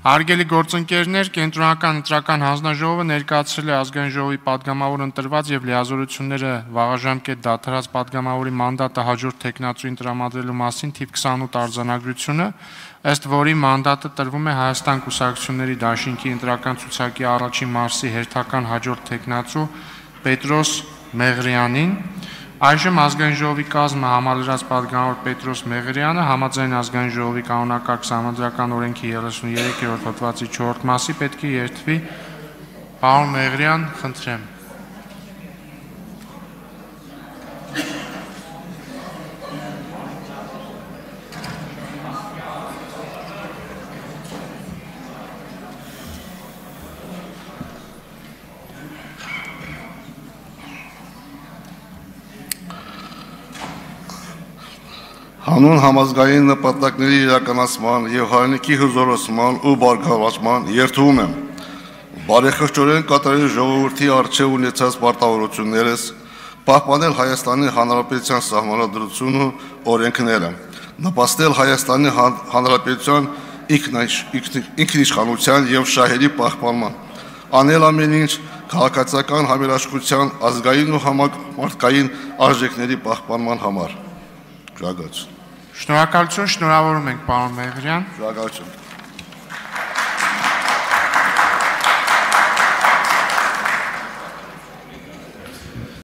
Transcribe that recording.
Հարգելի գործընկերներ, Կենտրոնական ընտրական հանձնաժողովը ներկայացրել է ազգային ժողովի падգամավոր ընտրված եւ լիազորությունները վաղաժամկետ դադարած падգամավորի մանդատը հաջորդ թեկնածուին տրամադրելու մասին թիվ 28 արձանագրությունը, ըստ որի մանդատը տրվում է Հայաստան կուսակցությունների դաշինքի ընտրական ցուցակի առաջին մարզի հերթական հաջորդ թեկնածու Պետրոս Մեղրյանին։ Այժմ ազգային ժողովի կազմը համալրած падգամավոր Պետրոս Մեղրյանը համաձայն ազգային ժողովի կանոնակարգ սահմանադրական օրենքի 33-րդ հոդվածի 4-րդ մասի պետք է երթվի։ Պարոն Մեղրյան, խնդրեմ։ Հանուն համազգային նպատակների իրականացման եւ հայրենիքի հզորացման ու բարգավաճման երթվում եմ բարեխղճորեն կատարել ժողովրդի առջև ունեցած պարտավորություններս, պահպանել Հայաստանի Հանրապետության սահմանադրությունը ու օրենքները, նպաստել Հայաստանի Հանրապետության ինքնիշխանության եւ շահերի պահպանման, անել ամեն ինչ քաղաքացիական համերաշխության, ազգային ու համամարտկային արժեքների պահպանման համար։ Շնորհակալություն։ Շնորհակալություն, շնորհավորում ենք, պարոն Մեղրյան։ Շնորհակալություն։